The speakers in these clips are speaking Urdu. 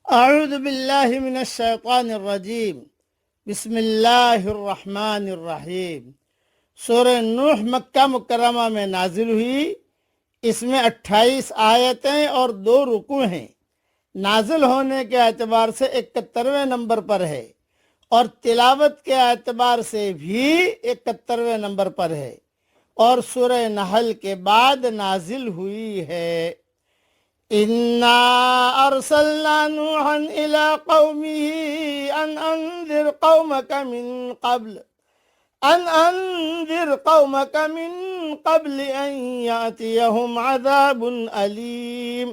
اعوذ باللہ من الشیطان الرجیم بسم اللہ الرحمن الرحیم۔ سورہ نوح مکہ مکرمہ میں نازل ہوئی۔ اس میں 28 آیتیں اور 2 رکوع ہیں۔ نازل ہونے کے اعتبار سے 71ویں نمبر پر ہے اور تلاوت کے اعتبار سے بھی 71ویں نمبر پر ہے، اور سورہ نحل کے بعد نازل ہوئی ہے۔ اِنَّا أَرْسَلْنَا نُوحًا إِلَىٰ قَوْمِهِ أَنْ أَنذِرْ قَوْمَكَ مِن قَبْلِ أَنْ يَأْتِيَهُمْ عَذَابٌ أَلِيمٌ۔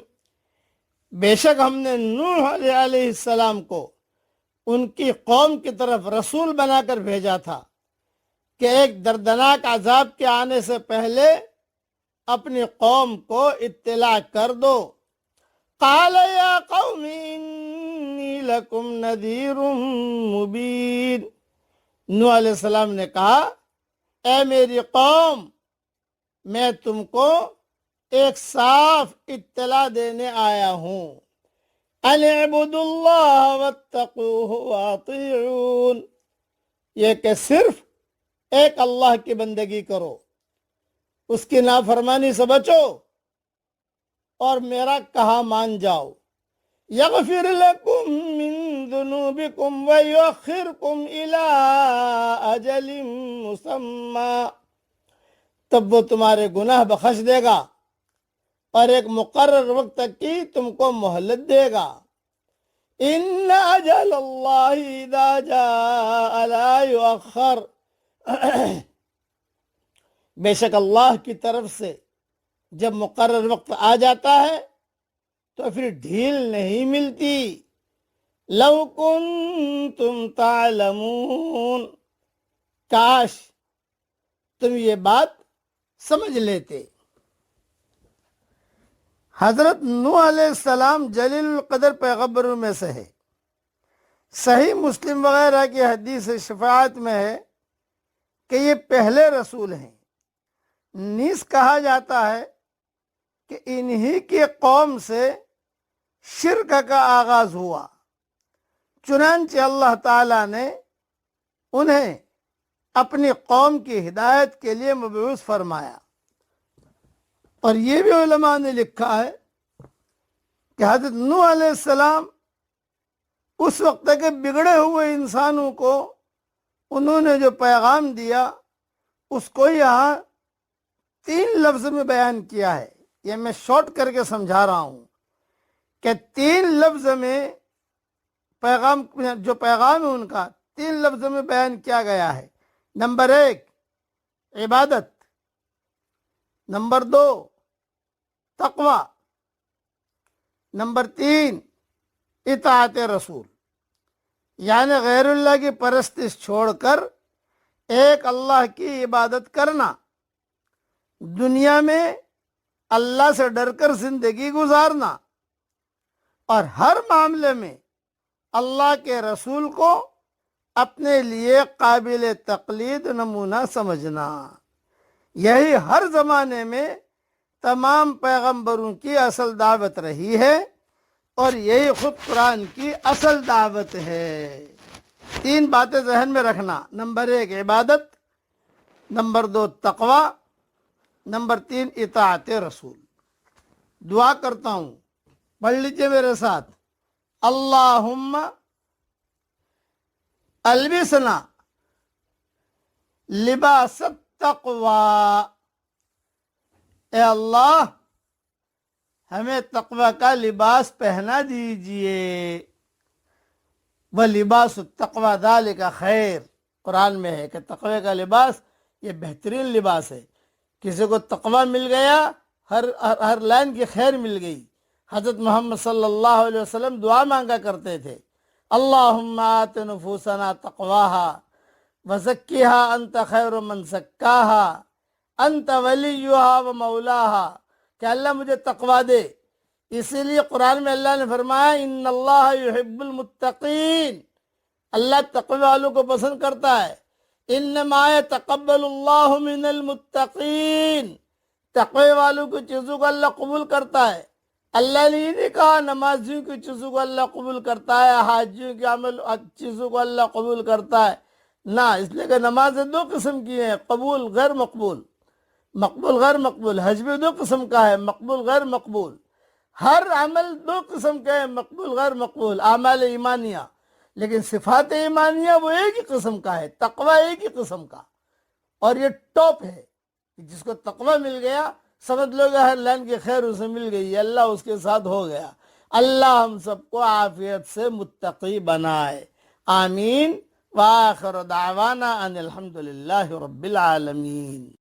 بے شک ہم نے نوح علیہ السلام کو ان کی قوم کی طرف رسول بنا کر بھیجا تھا کہ ایک دردناک عذاب کے آنے سے پہلے اپنی قوم کو اطلاع کر دو۔ قال یا قوم انی لکم نذیر مبین۔ نوح علیہ السلام نے کہا، اے میری قوم، میں تم کو ایک صاف اطلاع دینے آیا ہوں۔ ان اعبدوا اللہ واتقوہ واطیعون، یہ کہ صرف ایک اللہ کی بندگی کرو، اس کی نافرمانی سے بچو اور میرا کہا مان جاؤ۔ یغفر لکم من ذنوبکم ویؤخرکم الی اجل مسمی، تب وہ تمہارے گناہ بخش دے گا اور ایک مقرر وقت تک کی تم کو مہلت دے گا۔ ان اجل اللہ اذا جاء لا یؤخر، بے شک اللہ کی طرف سے جب مقرر وقت آ جاتا ہے تو پھر ڈھیل نہیں ملتی۔ لو کنتم تعلمون، کاش تم یہ بات سمجھ لیتے۔ حضرت نوح علیہ السلام جلیل القدر پیغمبروں میں سے ہے۔ صحیح مسلم وغیرہ کی حدیث شفاعت میں ہے کہ یہ پہلے رسول ہیں۔ نیز کہا جاتا ہے کہ انہی کی قوم سے شرک کا آغاز ہوا، چنانچہ اللہ تعالیٰ نے انہیں اپنی قوم کی ہدایت کے لیے مبعوث فرمایا۔ اور یہ بھی علماء نے لکھا ہے کہ حضرت نوح علیہ السلام اس وقت کے بگڑے ہوئے انسانوں کو انہوں نے جو پیغام دیا اس کو یہاں 3 لفظ میں بیان کیا ہے۔ یہ میں شارٹ کر کے سمجھا رہا ہوں کہ 3 لفظ میں پیغام، جو پیغام ہے ان کا 3 لفظ میں بیان کیا گیا ہے۔ نمبر 1 عبادت، نمبر 2 تقوی، نمبر 3 اطاعت رسول، یعنی غیر اللہ کی پرستش چھوڑ کر ایک اللہ کی عبادت کرنا، دنیا میں اللہ سے ڈر کر زندگی گزارنا، اور ہر معاملے میں اللہ کے رسول کو اپنے لیے قابل تقلید نمونہ سمجھنا۔ یہی ہر زمانے میں تمام پیغمبروں کی اصل دعوت رہی ہے اور یہی خود قرآن کی اصل دعوت ہے۔ 3 باتیں ذہن میں رکھنا، نمبر 1 عبادت، نمبر 2 تقوی، نمبر 3 اطاعت رسول۔ دعا کرتا ہوں، پڑھ لیجئے میرے ساتھ۔ اللہم البسنا لباس التقوی، اے اللہ ہمیں تقوی کا لباس پہنا دیجئے۔ وَلِبَاسُ التَّقْوَى ذَلِكَ خیر، قرآن میں ہے کہ تقوی کا لباس یہ بہترین لباس ہے۔ کسی کو تقوی مل گیا، ہر لائن کی خیر مل گئی۔ حضرت محمد صلی اللہ علیہ وسلم دعا مانگا کرتے تھے، اللہم آت نفوسنا تقواہا وزکیہا انت خیر من زکاہا انت ولیہا و مولاہا، کہ اللہ مجھے تقوی دے۔ اسی لیے قرآن میں اللہ نے فرمایا ان اللہ یحب المتقین، اللہ تقوی والوں کو پسند کرتا ہے۔ انما یتقبل اللہ من المتقین، تقوی والوں کی چیزوں کو اللہ قبول کرتا ہے۔ اللہ نے یہ نہیں کہا نمازیوں کی چیزوں کو اللہ قبول کرتا ہے، حاجیوں کے عمل چیزوں کو اللہ قبول کرتا ہے، نہ، اس لیے کہ نمازیں دو قسم کی ہیں، قبول غیر مقبول، مقبول غیر مقبول، حج بھی دو قسم کا ہے، مقبول غیر مقبول، ہر عمل دو قسم کے ہیں، مقبول غیر مقبول، اعمال ایمانیہ، لیکن صفات ایمانیہ وہ ایک ہی قسم کا ہے، تقوی ایک ہی قسم کا، اور یہ ٹاپ ہے، جس کو تقوی مل گیا سمجھ لو گے ہر لائن کی خیر اسے مل گئی، اللہ اس کے ساتھ ہو گیا۔ اللہ ہم سب کو عافیت سے متقی بنائے، آمین۔ وآخر دعوانا ان الحمدللہ رب العالمین۔